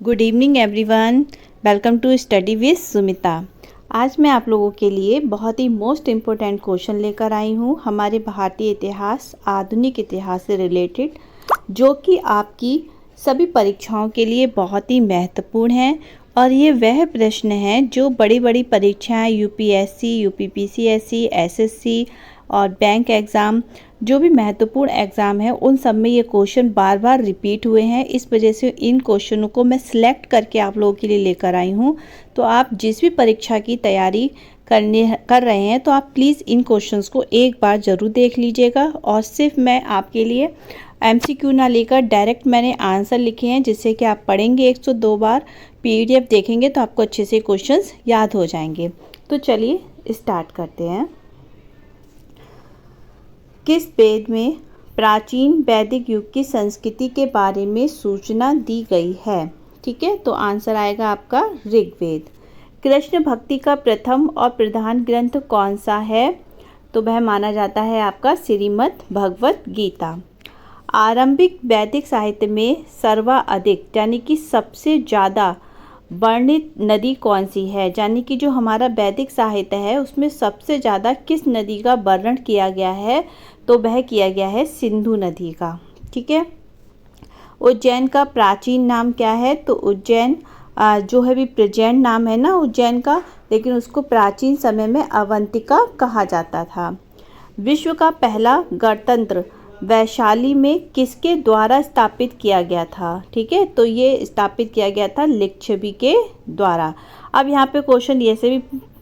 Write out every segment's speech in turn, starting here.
Good evening everyone, welcome to study with Sumita. आज मैं आप लोगों के लिए बहुत ही मोस्ट इम्पोर्टेंट क्वेश्चन लेकर आई हूँ हमारे भारतीय इतिहास, आधुनिक इतिहास से रिलेटेड, जो कि आपकी सभी परीक्षाओं के लिए बहुत ही महत्वपूर्ण है। और ये वह प्रश्न हैं जो बड़ी बड़ी परीक्षाएं यूपीएससी, यूपीपीसीएससी, एसएससी और बैंक एग्ज़ाम, जो भी महत्वपूर्ण एग्ज़ाम है उन सब में ये क्वेश्चन बार बार रिपीट हुए हैं। इस वजह से इन क्वेश्चनों को मैं सिलेक्ट करके आप लोगों के लिए लेकर आई हूँ। तो आप जिस भी परीक्षा की तैयारी कर रहे हैं तो आप प्लीज़ इन क्वेश्चंस को एक बार ज़रूर देख लीजिएगा। और सिर्फ मैं आपके लिए एमसीक्यू ना लेकर डायरेक्ट मैंने आंसर लिखे हैं, जिससे कि आप पढ़ेंगे 102 बार, पीडीएफ देखेंगे तो आपको अच्छे से क्वेश्चंस याद हो जाएंगे। तो चलिए स्टार्ट करते हैं। किस वेद में प्राचीन वैदिक युग की संस्कृति के बारे में सूचना दी गई है? ठीक है, तो आंसर आएगा आपका ऋग्वेद। कृष्ण भक्ति का प्रथम और प्रधान ग्रंथ कौन सा है? तो वह माना जाता है आपका श्रीमद् भगवत गीता। आरंभिक वैदिक साहित्य में सर्वाधिक यानी कि सबसे ज़्यादा वर्णित नदी कौन सी है? यानी कि जो हमारा वैदिक साहित्य है उसमें सबसे ज़्यादा किस नदी का वर्णन किया गया है? तो वह किया गया है सिंधु नदी का। ठीक है। उज्जैन का प्राचीन नाम क्या है? तो उज्जैन जो है भी प्रेजेंट नाम है ना उज्जैन का, लेकिन उसको प्राचीन समय में अवंतिका कहा जाता था। विश्व का पहला गणतंत्र वैशाली में किसके द्वारा स्थापित किया गया था? ठीक है, तो ये स्थापित किया गया था लिच्छवी के द्वारा। अब यहाँ पे क्वेश्चन ये से भी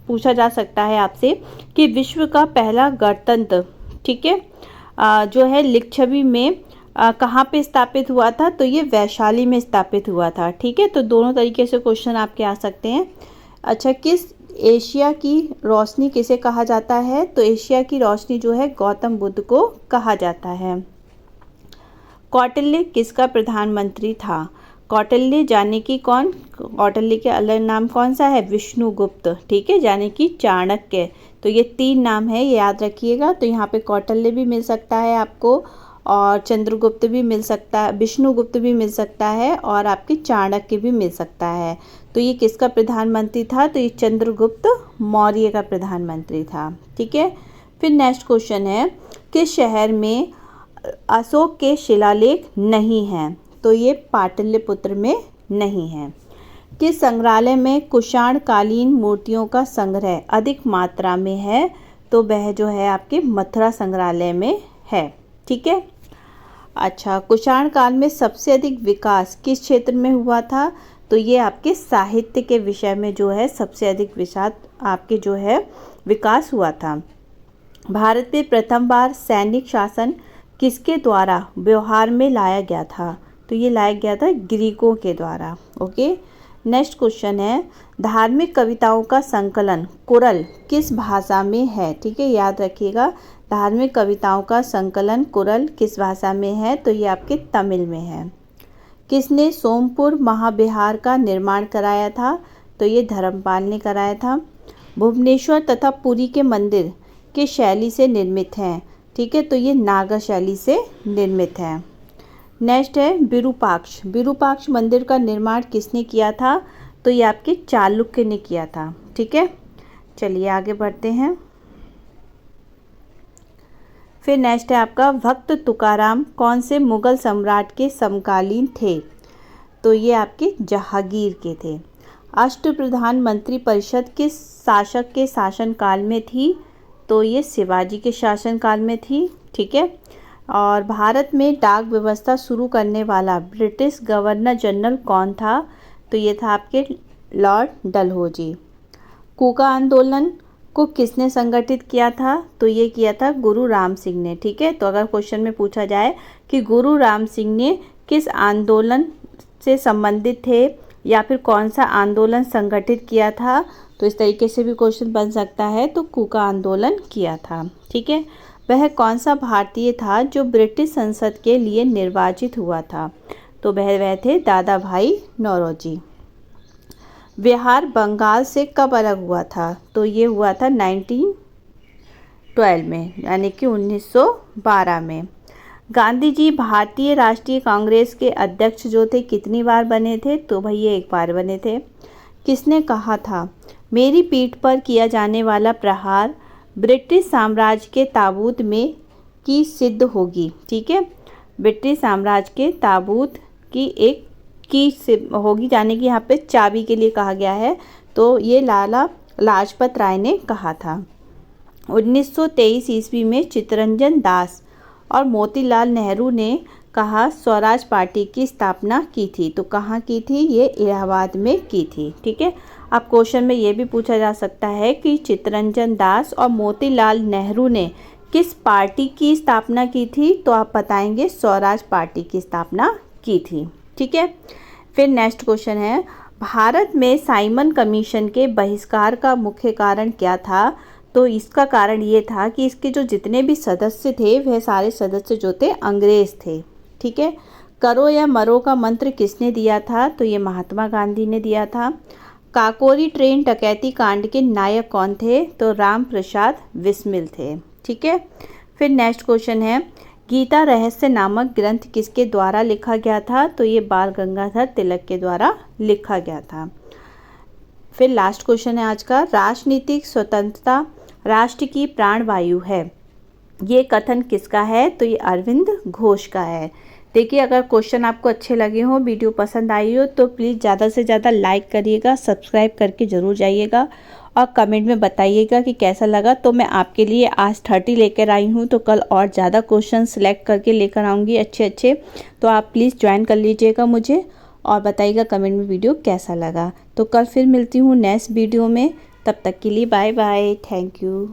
पूछा जा सकता है आपसे कि विश्व का पहला गणतंत्र, ठीक है, जो है लिच्छवी में कहाँ पे स्थापित हुआ था? तो ये वैशाली में स्थापित हुआ था। ठीक है, तो दोनों तरीके से क्वेश्चन आपके आ सकते हैं। अच्छा, किस एशिया की रोशनी किसे कहा जाता है? तो एशिया की रोशनी जो है गौतम बुद्ध को कहा जाता है। कौटिल्य किसका प्रधानमंत्री था? कौटिल्य जाने की कौन? कौटिल्य के अलग नाम कौन सा है? विष्णुगुप्त। ठीक है, जाने की चाणक्य। तो ये तीन नाम है, ये याद रखिएगा। तो यहाँ पे कौटिल्य भी मिल सकता है आपको, और चंद्रगुप्त भी मिल सकता है, विष्णुगुप्त भी मिल सकता है, और आपकी चाणक्य भी मिल सकता है। तो ये किसका प्रधानमंत्री था? तो ये चंद्रगुप्त मौर्य का प्रधानमंत्री था। ठीक है, फिर नेक्स्ट क्वेश्चन है, किस शहर में अशोक के शिलालेख नहीं हैं? तो ये पाटलिपुत्र में नहीं है। किस संग्रहालय में कुषाण कालीन मूर्तियों का संग्रह अधिक मात्रा में है? तो वह जो है आपके मथुरा संग्रहालय में है। ठीक है। अच्छा, कुषाण काल में सबसे अधिक विकास किस क्षेत्र में हुआ था? तो ये आपके साहित्य के विषय में जो है सबसे अधिक विकास आपके जो है विकास हुआ था। भारत में प्रथम बार सैनिक शासन किसके द्वारा व्यवहार में लाया गया था? तो ये लाया गया था ग्रीकों के द्वारा। ओके, नेक्स्ट क्वेश्चन है, धार्मिक कविताओं का संकलन कुरल किस भाषा में है? ठीक है, याद रखिएगा, धार्मिक कविताओं का संकलन कुरल किस भाषा में है? तो ये आपके तमिल में है। किसने सोमपुर महाविहार का निर्माण कराया था? तो ये धर्मपाल ने कराया था। भुवनेश्वर तथा पुरी के मंदिर किस शैली से निर्मित हैं? ठीक है, तो ये नागर शैली से निर्मित है। नेक्स्ट है विरूपाक्ष। विरूपाक्ष मंदिर का निर्माण किसने किया था? तो ये आपके चालुक्य ने किया था। ठीक है, चलिए आगे बढ़ते हैं। फिर नेक्स्ट है आपका भक्त तुकाराम कौन से मुगल सम्राट के समकालीन थे? तो ये आपके जहांगीर के थे। अष्टप्रधान मंत्री परिषद किस शासक के शासनकाल में थी? तो ये शिवाजी के शासनकाल में थी। ठीक है, और भारत में डाक व्यवस्था शुरू करने वाला ब्रिटिश गवर्नर जनरल कौन था? तो ये था आपके लॉर्ड डलहौजी। कूका आंदोलन को किसने संगठित किया था? तो ये किया था गुरु राम सिंह ने। ठीक है, तो अगर क्वेश्चन में पूछा जाए कि गुरु राम सिंह ने किस आंदोलन से संबंधित थे या फिर कौन सा आंदोलन संगठित किया था, तो इस तरीके से भी क्वेश्चन बन सकता है। तो कूका आंदोलन किया था। ठीक है, वह कौन सा भारतीय था जो ब्रिटिश संसद के लिए निर्वाचित हुआ था? तो वह थे दादा भाई नौरोजी। बिहार बंगाल से कब अलग हुआ था? तो ये हुआ था 1912 में, यानी कि 1912 में। गांधी जी भारतीय राष्ट्रीय कांग्रेस के अध्यक्ष जो थे कितनी बार बने थे? तो भाई ये 1 बार बने थे। किसने कहा था मेरी पीठ पर किया जाने वाला प्रहार ब्रिटिश साम्राज्य के ताबूत में की सिद्ध होगी? ठीक है, ब्रिटिश साम्राज्य के ताबूत की एक की होगी, यानी कि यहाँ पे चाबी के लिए कहा गया है। तो ये लाला लाजपत राय ने कहा था। 1923 ईस्वी में चित्तरंजन दास और मोतीलाल नेहरू ने कहा स्वराज पार्टी की स्थापना की थी? तो कहाँ की थी? ये इलाहाबाद में की थी। ठीक है, अब क्वेश्चन में ये भी पूछा जा सकता है कि चित्तरंजन दास और मोतीलाल नेहरू ने किस पार्टी की स्थापना की थी? तो आप बताएंगे स्वराज पार्टी की स्थापना की थी। ठीक है, फिर नेक्स्ट क्वेश्चन है भारत में साइमन कमीशन के बहिष्कार का मुख्य कारण क्या था? तो इसका कारण ये था कि इसके जो जितने भी सदस्य थे वह सारे सदस्य जो थे अंग्रेज थे। ठीक है, करो या मरो का मंत्र किसने दिया था? तो ये महात्मा गांधी ने दिया था। काकोरी ट्रेन डकैती कांड के नायक कौन थे? तो राम प्रसाद बिस्मिल थे। ठीक है, फिर नेक्स्ट क्वेश्चन है गीता रहस्य नामक ग्रंथ किसके द्वारा लिखा गया था? तो ये बाल गंगाधर तिलक के द्वारा लिखा गया था। फिर लास्ट क्वेश्चन है आज का राजनीतिक स्वतंत्रता राष्ट्र की प्राणवायु है, ये कथन किसका है? तो ये अरविंद घोष का है। देखिए, अगर क्वेश्चन आपको अच्छे लगे हो, वीडियो पसंद आई हो तो प्लीज़ ज़्यादा से ज़्यादा लाइक करिएगा, सब्सक्राइब करके ज़रूर जाइएगा और कमेंट में बताइएगा कि कैसा लगा। तो मैं आपके लिए आज 30 लेकर आई हूँ, तो कल और ज़्यादा क्वेश्चन सेलेक्ट करके लेकर आऊँगी अच्छे। तो आप प्लीज़ ज्वाइन कर लीजिएगा मुझे और बताइएगा कमेंट में वीडियो कैसा लगा। तो कल फिर मिलती हूँ नेक्स्ट वीडियो में, तब तक के लिए बाय बाय, थैंक यू।